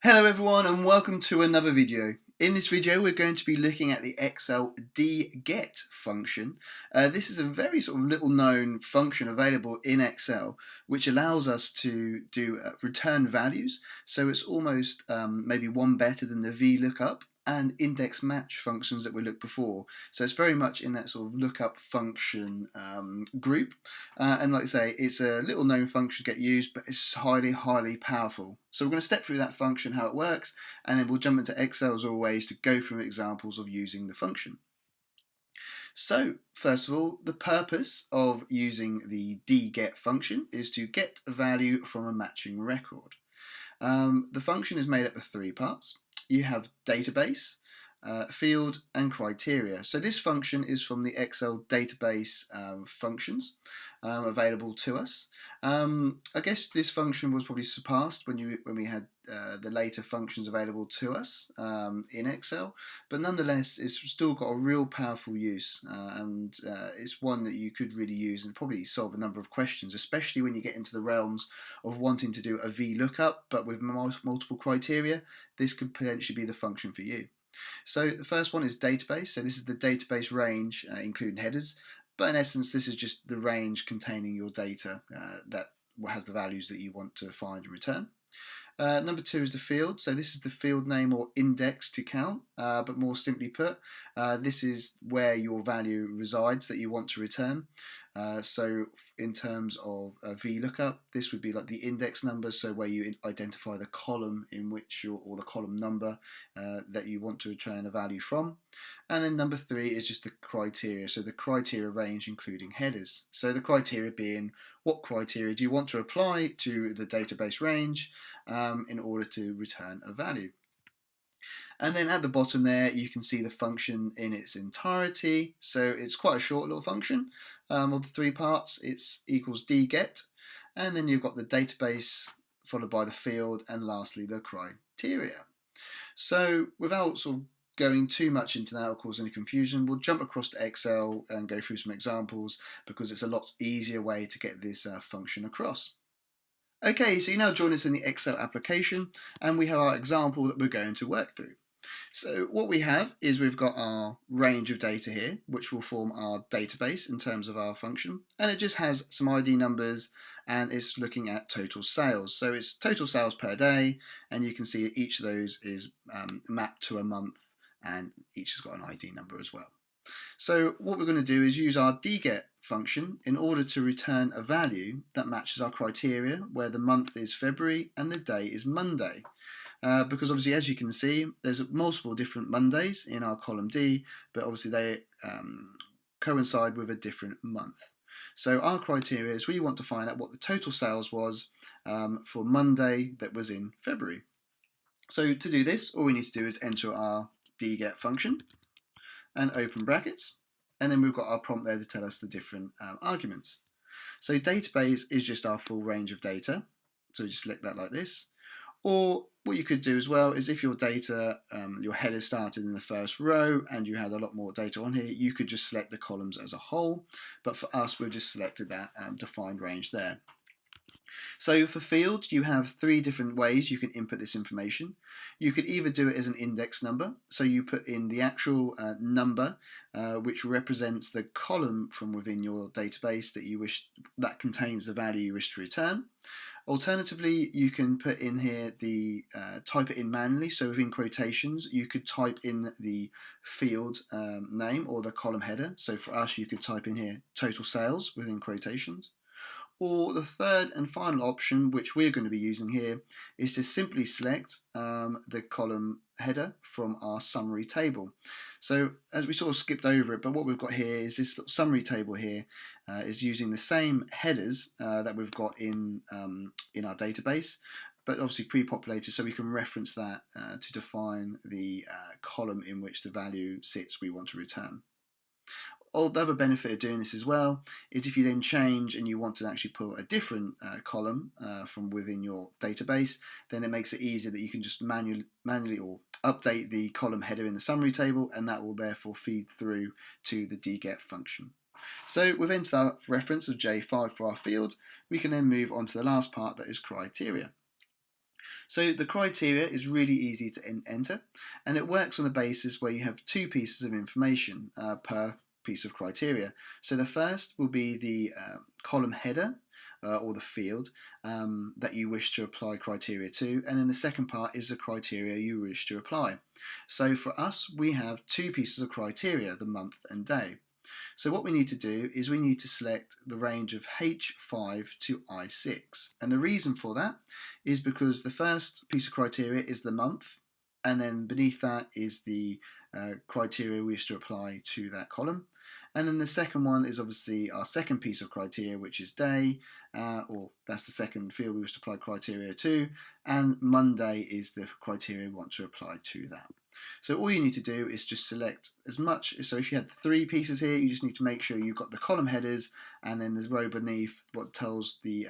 Hello everyone and welcome to another video. In this video we're going to be looking at the Excel dget function. This is a very sort of little known function available in Excel which allows us to do return values. So it's almost maybe one better than the VLOOKUP and index match functions that we looked before. So it's very much in that sort of lookup function group. And like I say, it's a little known function to get used, but it's highly powerful. So we're going to step through that function, how it works, and then we'll jump into Excel as always to go through examples of using the function. So first of all, the purpose of using the dget function is to get a value from a matching record. The function is made up of three parts. You have database, field, and criteria. So this function is from the Excel database functions available to us. I guess this function was probably surpassed when we had the later functions available to us in Excel, but nonetheless it's still got a real powerful use, and it's one that you could really use and probably solve a number of questions, especially when you get into the realms of wanting to do a VLOOKUP but with multiple criteria. This could potentially be the function for you. So the first one is database. So this is the database range, including headers. But in essence, this is just the range containing your data that has the values that you want to find and return. Number two is the field. So this is the field name or index to count, but more simply put, this is where your value resides that you want to return. So in terms of VLOOKUP, this would be like the index number, so where you identify the column in which or the column number that you want to return a value from. And then number three is just the criteria, so the criteria range including headers. So the criteria being what criteria do you want to apply to the database range in order to return a value. And then at the bottom there, you can see the function in its entirety. So it's quite a short little function of the three parts. It's equals dget, and then you've got the database followed by the field, and lastly the criteria. So without sort of going too much into that or cause any confusion, we'll jump across to Excel and go through some examples because it's a lot easier way to get this function across. Okay, so you now join us in the Excel application, and we have our example that we're going to work through. So what we have is we've got our range of data here, which will form our database in terms of our function, and it just has some ID numbers, and it's looking at total sales. So it's total sales per day, and you can see that each of those is mapped to a month, and each has got an ID number as well. So what we're going to do is use our dget function in order to return a value that matches our criteria, where the month is February and the day is Monday. Because obviously, as you can see, there's multiple different Mondays in our column D, but obviously they coincide with a different month. So our criteria is we want to find out what the total sales was for Monday that was in February. So to do this, all we need to do is enter our dget function and open brackets, and then we've got our prompt there to tell us the different arguments. So database is just our full range of data, so we just select that like this. Or what you could do as well is if your data, your header started in the first row and you had a lot more data on here, you could just select the columns as a whole, but for us we've just selected that defined range there. So for fields, you have three different ways you can input this information. You could either do it as an index number, so you put in the actual number which represents the column from within your database that contains the value you wish to return. Alternatively, you can put in here the type it in manually, so within quotations you could type in the field name or the column header. So for us, you could type in here total sales within quotations. Or the third and final option, which we're going to be using here, is to simply select the column header from our summary table. So as we sort of skipped over it, but what we've got here is this little summary table here is using the same headers that we've got in our database, but obviously pre-populated, so we can reference that to define the column in which the value sits we want to return. The other benefit of doing this as well is if you then change and you want to actually pull a different column from within your database, then it makes it easier that you can just manually or update the column header in the summary table, and that will therefore feed through to the dget function. So we've entered our reference of J5 for our field. We can then move on to the last part, that is criteria. So the criteria is really easy to enter, and it works on the basis where you have two pieces of information per piece of criteria. So the first will be the column header or the field that you wish to apply criteria to, and then the second part is the criteria you wish to apply. So for us, we have two pieces of criteria, the month and day. So what we need to do is we need to select the range of H5 to I6. And the reason for that is because the first piece of criteria is the month, and then beneath that is the criteria we wish to apply to that column. And then the second one is obviously our second piece of criteria, which is day, or that's the second field we wish to apply criteria to, and Monday is the criteria we want to apply to that. So all you need to do is just select as much, so if you had three pieces here, you just need to make sure you've got the column headers and then the row beneath what tells the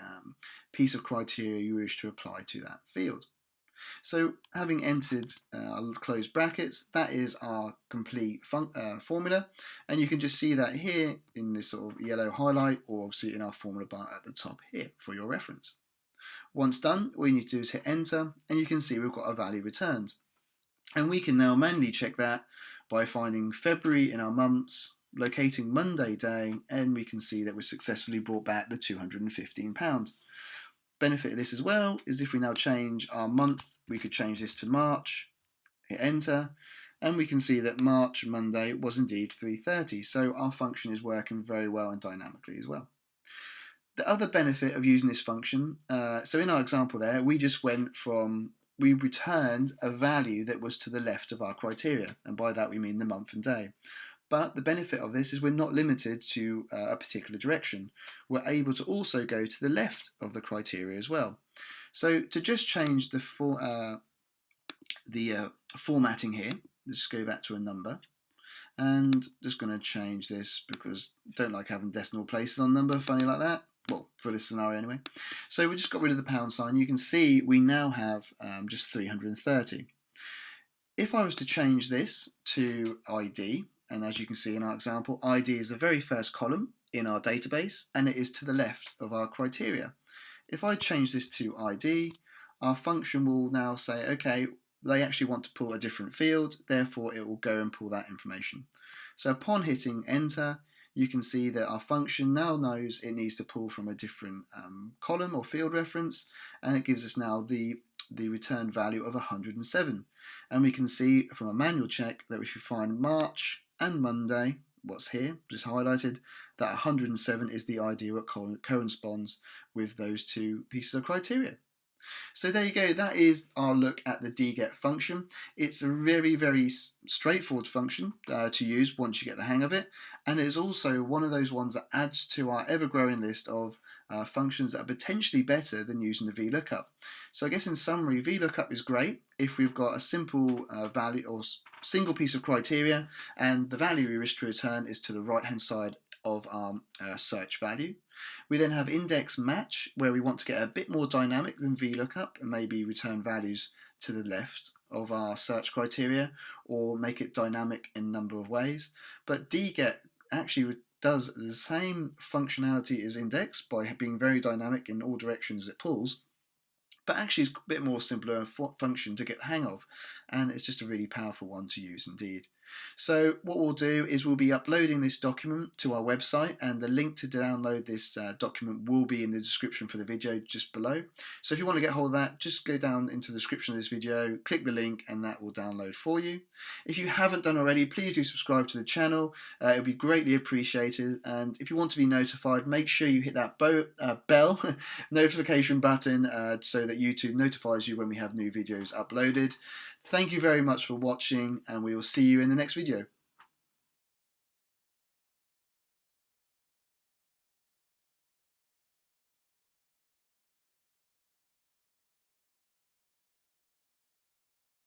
piece of criteria you wish to apply to that field. So having entered close brackets, that is our complete formula, and you can just see that here in this sort of yellow highlight, or obviously in our formula bar at the top here for your reference. Once done, all you need to do is hit enter, and you can see we've got a value returned. And we can now manually check that by finding February in our months, locating Monday day, and we can see that we successfully brought back the £215. Benefit of this as well is if we now change our month, we could change this to March, hit enter, and we can see that March Monday was indeed 3:30. So our function is working very well and dynamically as well. The other benefit of using this function, so in our example there, we returned a value that was to the left of our criteria, and by that we mean the month and day. But the benefit of this is we're not limited to a particular direction. We're able to also go to the left of the criteria as well. So to just change the formatting here, let's just go back to a number, and just going to change this because I don't like having decimal places on number, funny like that. Well, for this scenario anyway. So we just got rid of the pound sign. You can see we now have just 330. If I was to change this to ID, and as you can see in our example, ID is the very first column in our database, and it is to the left of our criteria. If I change this to ID, our function will now say, okay, they actually want to pull a different field, therefore it will go and pull that information. So upon hitting enter, you can see that our function now knows it needs to pull from a different column or field reference, and it gives us now the return value of 107. And we can see from a manual check that if you find March and Monday, what's here, just highlighted, that 107 is the ID that corresponds with those two pieces of criteria. So there you go, that is our look at the dget function. It's a very, very straightforward function to use once you get the hang of it, and it is also one of those ones that adds to our ever-growing list of functions that are potentially better than using the VLOOKUP. So I guess in summary, VLOOKUP is great if we've got a simple value or single piece of criteria and the value we wish to return is to the right hand side of our search value. We then have index match, where we want to get a bit more dynamic than VLOOKUP and maybe return values to the left of our search criteria or make it dynamic in a number of ways. But dget actually does the same functionality as index by being very dynamic in all directions it pulls, but actually it's a bit more simpler function to get the hang of, and it's just a really powerful one to use indeed. So what we'll do is we'll be uploading this document to our website, and the link to download this document will be in the description for the video just below. So if you want to get hold of that, just go down into the description of this video, click the link, and that will download for you. If you haven't done already, please do subscribe to the channel. It would be greatly appreciated, and if you want to be notified, make sure you hit that bell notification button so that YouTube notifies you when we have new videos uploaded. Thank you very much for watching, and we will see you in the next video.